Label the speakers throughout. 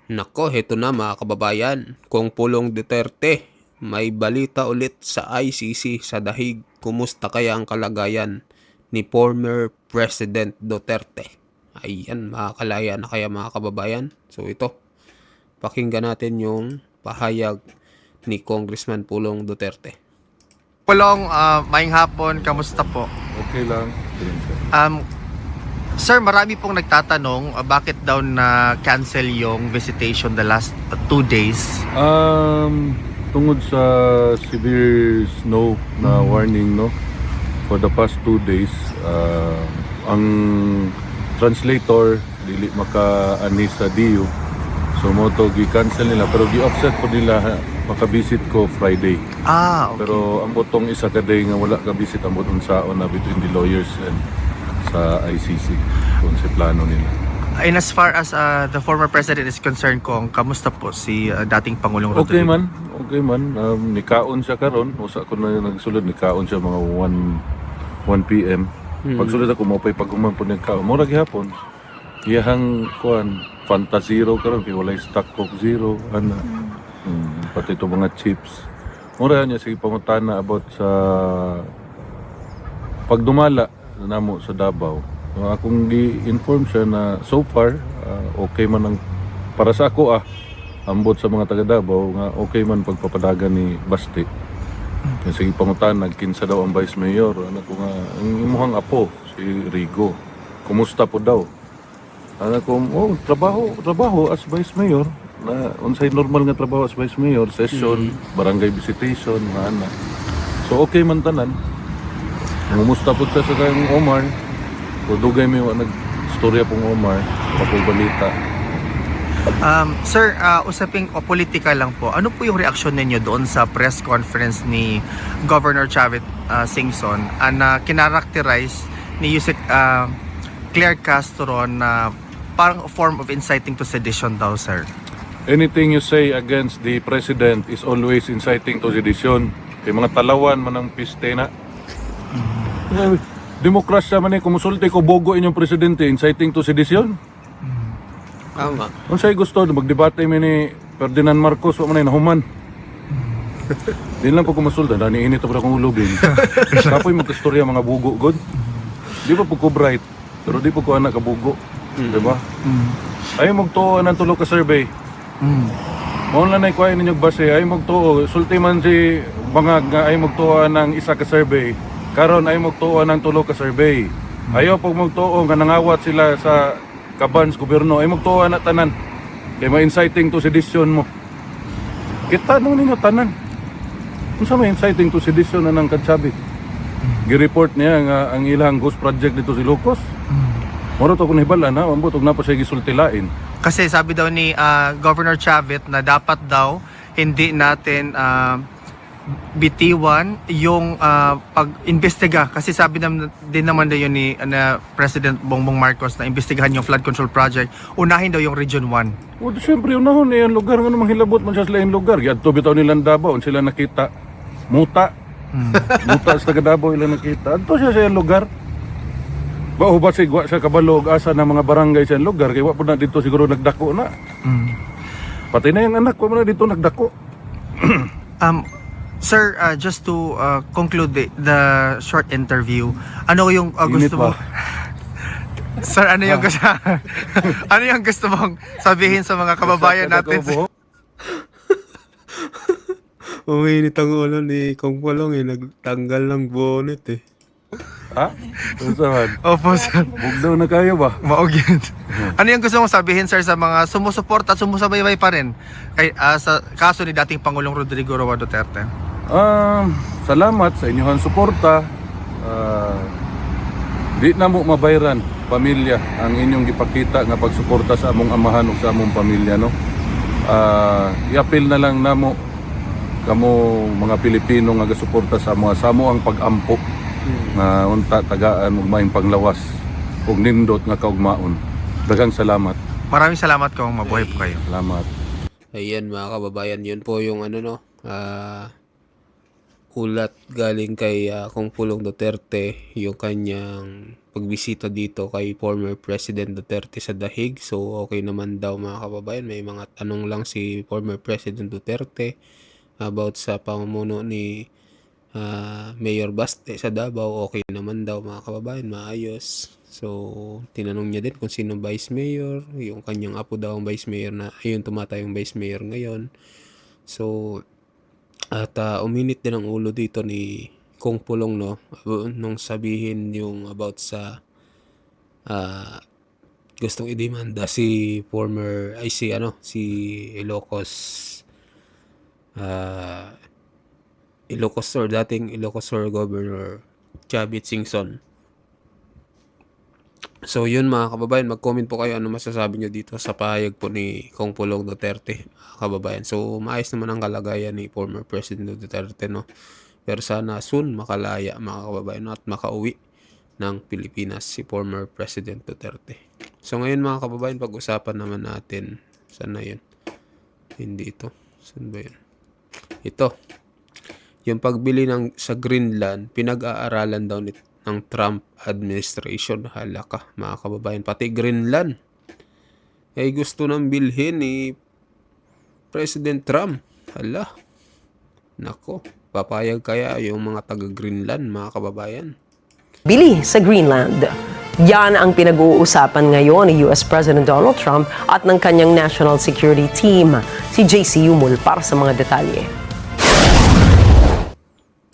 Speaker 1: Nako, heto na mga kababayan. Kung Pulong Duterte, may balita ulit sa ICC sa dahig. Kumusta kaya ang kalagayan ni former President Duterte? Ayan, makakalaya na kaya mga kababayan. So ito, pakinggan natin yung pahayag ni Congressman Pulong Duterte.
Speaker 2: Pulong, maayong hapon, kamusta po?
Speaker 3: Okay lang.
Speaker 2: Um, Sir, marami pong nagtatanong bakit daw na-cancel yung visitation the last 2 days.
Speaker 3: Tungod sa severe snow na warning, no, for the past 2 days, ang translator dili maka-ani sa DU, so mo to gi-cancel nila, pero gi-offset po nila maka-visit ko Friday.
Speaker 2: Okay.
Speaker 3: Pero ang botong isa ka day nga wala ka visit ang botong saon na between the lawyers and sa ICC kung si plano nila.
Speaker 2: And as far as the former president is concerned, kung kamusta po si dating Pangulong Rodrigo?
Speaker 3: Okay man. Nikaon siya karon. Usa ko na nagsulod, nikaon siya mga 1 p.m. Pagsulod ako mo pay paghuman po nagkaon. Mura gihapon. Iyahang kuan Fanta Zero karon kay walay stock Coke Zero ana. Pati ito mga chips. Mura niya sige pangutana about sa pagdumala namo sa Davao. Akong gi-inform siya na so far okay man ang para sa ako ambot sa mga taga Davao nga okay man pagpapadagan ni Basti. Kasi pangutan nagkinsa daw ang Vice Mayor, anak ko nga ang imuhang apo si Rigo. Kumusta po daw? Anak ko, trabaho as Vice Mayor na unsay normal nga trabaho as Vice Mayor, session, barangay visitation, nga ana. So okay man tanan. Kumusta po sa kang Omar? O dugay may nag-storya pong Omar, kapag balita.
Speaker 2: Sir, usaping politika lang po. Ano po yung reaksyon ninyo doon sa press conference ni Governor Chavit Singson na kinarakterize ni Yusek Claire Castro na parang a form of inciting to sedition daw, sir?
Speaker 3: Anything you say against the president is always inciting to sedition. Kay mga talawan man ang piste na. Demokrasya man kumusulti ko bogo inyong presidente inciting to sedition.
Speaker 1: Tama.
Speaker 3: Unsay gusto magdebate mi ni Ferdinand Marcos wa man nahuman. Di lang po kumusulta dani init pa akong ulubin. Kapoy magkastorya mga bugo god. Di pa po ko bright pero di po ko anak ka bugo. Di ba? Ay magtuo ng tulo ka survey. Mao na nay kuhay ninyo base ay magtuo sulti man si bangag nga ay magtuo ng isa ka survey. Karon ay magtuo ng tulo ka survey. Ayaw pag magtuo nga nangawat sila sa kabans gobyerno ay magtuo na tanan. Kay ma-inciting to sedition mo. Kita nung ninyo tanan. Kung sa ma-inciting to sedition na ng Kadsabit. Gi-report niya nga ang ilang ghost project dito si Lucos. Moro to kung hibala na, ambot og napa siya gisultilain.
Speaker 2: Kasi sabi daw ni Governor Chavit na dapat daw hindi natin bitiwan yung pag-imbestiga, kasi sabi din naman daw yun ni President Bongbong Marcos na imbestigahan yung flood control project, unahin daw yung Region 1.
Speaker 3: O siyempre unahon ang lugar nga namang hilabot man siya sa laing lugar. Yadto bitaw nilang Davao sila nakita muta. Muta sa taga Davao ilang nakita. Adto siya sa iyang lugar. Bao ba sigwa sa kabalo og asa ng mga barangay sa iyang lugar kay wa po na dito siguro nagdako na. Pati na yung anak ko na dito nagdako.
Speaker 2: Sir, just to conclude the short interview, ano yung
Speaker 3: Init
Speaker 2: gusto mo?
Speaker 3: ba?
Speaker 2: Sir, ano yung gusto ano yung gusto mong sabihin sa mga kababayan natin?
Speaker 1: Uminit ang ulo ni Kong Pulong nagtanggal ng bonnet eh.
Speaker 3: Ha? Unsahan?
Speaker 2: Opo, sir.
Speaker 3: Bugdaw na kayo ba?
Speaker 2: Maog yun. Ano yung gusto mong sabihin, sir, sa mga sumusuporta at sumusabaybay pa rin sa kaso ni dating Pangulong Rodrigo Roa Duterte?
Speaker 3: Salamat sa inyong suporta. Di na mo mabayran pamilya ang inyong gipakita nga pagsuporta sa among amahan ug sa among pamilya, no. I-appeal na lang namo kamo mga Pilipino nga gasuporta sa amo ang pag-ampo nga unta tagaan ug maayong panglawas ug nindot nga kaugmaon. Daghang salamat.
Speaker 2: Maraming salamat kung mabuhay po kayo.
Speaker 3: Salamat.
Speaker 1: Ayan mga kababayan, yun po yung ulat galing kay Kong Pulong Duterte yung kanyang pagbisita dito kay former President Duterte sa Dahig. So okay naman daw mga kababayan. May mga tanong lang si former President Duterte about sa pamumuno ni Mayor Baste sa Davao. Okay naman daw mga kababayan, maayos. So tinanong niya din kung sino Vice Mayor, yung kanyang apo daw ang Vice Mayor na ayun tumatayong Vice Mayor ngayon. So at uminit din ang ulo dito ni Kong Pulong nung sabihin yung about sa gustong idemanda si si Ilocos Sur, dating Ilocos Sur Governor Chavit Singson. So yun mga kababayan, mag-comment po kayo ano masasabi nyo dito sa pahayag po ni Kong Pulong Duterte mga kababayan. So maayos naman ang kalagayan ni former President Duterte, no? Pero sana soon makalaya mga kababayan, no? At makauwi ng Pilipinas si former President Duterte. So ngayon mga kababayan, pag-usapan naman natin, sana yun? Hindi ito. Saan ba yun? Ito. Yung pagbili sa Greenland, pinag-aaralan daw ng Trump administration. Hala ka, mga kababayan. Pati Greenland ay gusto nang bilhin ni President Trump. Hala. Nako, papayag kaya yung mga taga-Greenland, mga kababayan?
Speaker 4: Bili sa Greenland. Yan ang pinag-uusapan ngayon ni US President Donald Trump at ng kanyang National Security Team. Si JC Yumul para sa mga detalye.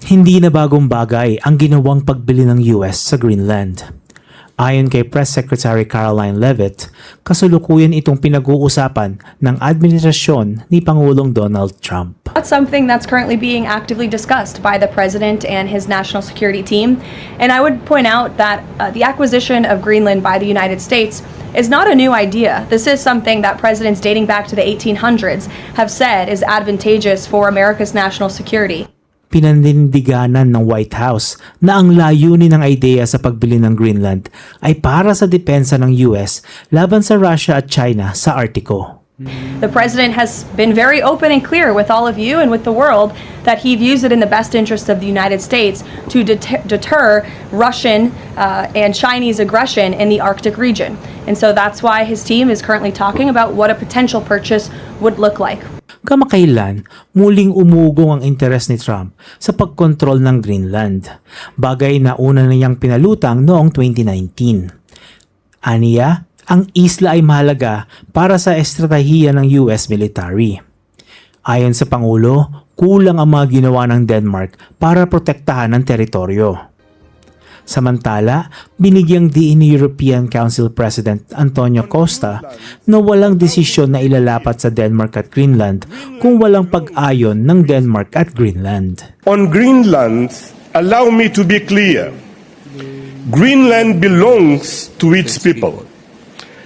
Speaker 5: Hindi na bagong bagay ang ginawang pagbili ng US sa Greenland. Ayon kay Press Secretary Caroline Leavitt, kasalukuyan itong pinag-uusapan ng administrasyon ni Pangulong Donald Trump.
Speaker 6: That's something that's currently being actively discussed by the President and his national security team. And I would point out that the acquisition of Greenland by the United States is not a new idea. This is something that presidents dating back to the 1800s have said is advantageous for America's national security.
Speaker 5: Pinanindiganan ng White House na ang layunin ng ideya sa pagbili ng Greenland ay para sa depensa ng US laban sa Russia at China sa Artico.
Speaker 6: The President has been very open and clear with all of you and with the world that he views it in the best interest of the United States to deter Russian and Chinese aggression in the Arctic region. And so that's why his team is currently talking about what a potential purchase would look like.
Speaker 5: Kamakailan, muling umugong ang interes ni Trump sa pagkontrol ng Greenland, bagay na una na niyang pinalutang noong 2019. Aniya, ang isla ay mahalaga para sa estratehiya ng US military. Ayon sa Pangulo, kulang ang mga ginawa ng Denmark para protektahan ang teritoryo. Samantala, binigyang diin ni European Council President Antonio Costa na walang desisyon na ilalapat sa Denmark at Greenland kung walang pag-ayon ng Denmark at Greenland.
Speaker 7: On Greenland, allow me to be clear. Greenland belongs to its people.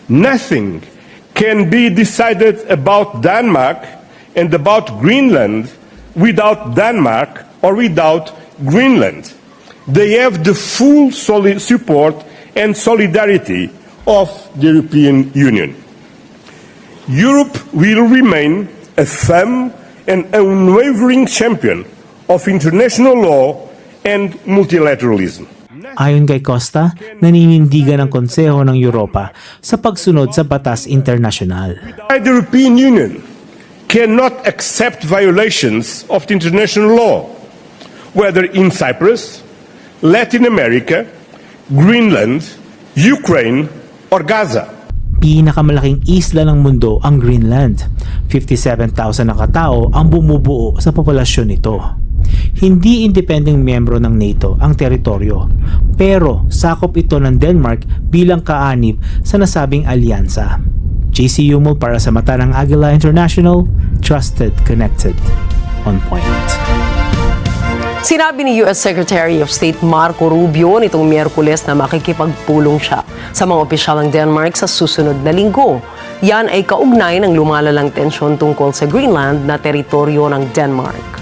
Speaker 7: Nothing can be decided about Denmark and about Greenland without Denmark or without Greenland. They have the full support and solidarity of the European Union. Europe will remain a firm and unwavering champion of international law and multilateralism.
Speaker 5: Ayon kay Costa, naninindigan ang Konseho ng Europa sa pagsunod sa batas internasyonal.
Speaker 7: The European Union cannot accept violations of the international law, whether in Cyprus, Latin America, Greenland, Ukraine, or Gaza.
Speaker 5: Pinakamalaking isla ng mundo ang Greenland. 57,000 na katao ang bumubuo sa populasyon nito. Hindi independeng miyembro ng NATO ang teritoryo, pero sakop ito ng Denmark bilang kaanib sa nasabing alyansa. JC Yumul para sa Mata ng Agila International, trusted, connected, on point.
Speaker 4: Sinabi ni US Secretary of State Marco Rubio nitong Miyerkules na makikipagpulong siya sa mga opisyal ng Denmark sa susunod na linggo. Yan ay kaugnay ng lumalalang tensyon tungkol sa Greenland na teritoryo ng Denmark.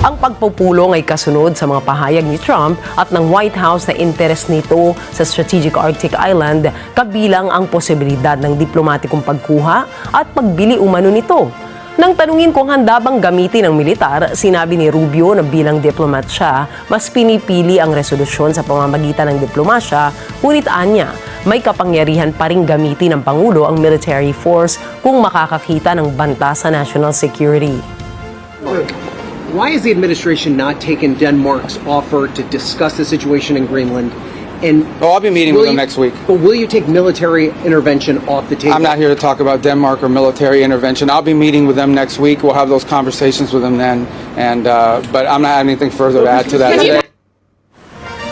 Speaker 4: Ang pagpupulong ay kasunod sa mga pahayag ni Trump at ng White House na interes nito sa strategic Arctic Island, kabilang ang posibilidad ng diplomatikong pagkuha at pagbili umano nito. Nang tanungin kung handa bang gamitin ng militar, sinabi ni Rubio na bilang diplomat siya, mas pinipili ang resolusyon sa pamamagitan ng diplomasya, ngunit anya, may kapangyarihan pa ring gamitin ng Pangulo ang military force kung makakakita ng banta sa national security.
Speaker 8: Why has the administration not taken Denmark's offer to discuss the situation in Greenland? And
Speaker 9: Oh, I'll be meeting with them next week.
Speaker 8: But will you take military intervention off the table?
Speaker 9: I'm not here to talk about Denmark or military intervention. I'll be meeting with them next week. We'll have those conversations with them then. And but I'm not having anything further to add to that today.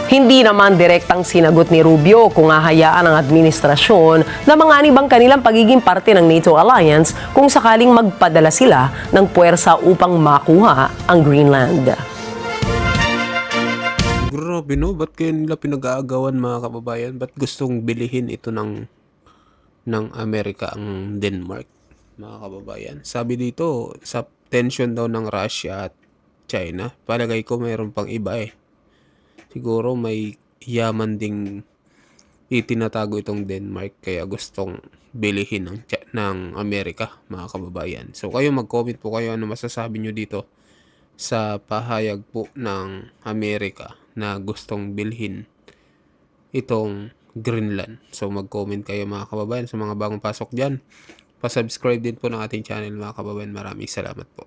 Speaker 4: Hindi naman direktang sinagot ni Rubio kung hahayaan ang administrasyon na manganib ang kanilang pagiging parte ng NATO alliance kung sakaling magpadala sila ng puwersa upang makuha ang Greenland.
Speaker 1: Grabe no, ba't kaya nila pinag-aagawan mga kababayan? Ba't gustong bilihin ito ng Amerika ang Denmark, mga kababayan? Sabi dito, sa tension daw ng Russia at China, palagay ko mayroon pang iba eh. Siguro may yaman ding itinatago itong Denmark kaya gustong bilihin ng Amerika, mga kababayan. So kayo mag-comment po kayo ano masasabi nyo dito sa pahayag po ng Amerika na gustong bilhin itong Greenland. So mag-comment kayo mga kababayan sa mga bagong pasok dyan. Pa-subscribe din po ng ating channel mga kababayan. Maraming salamat po.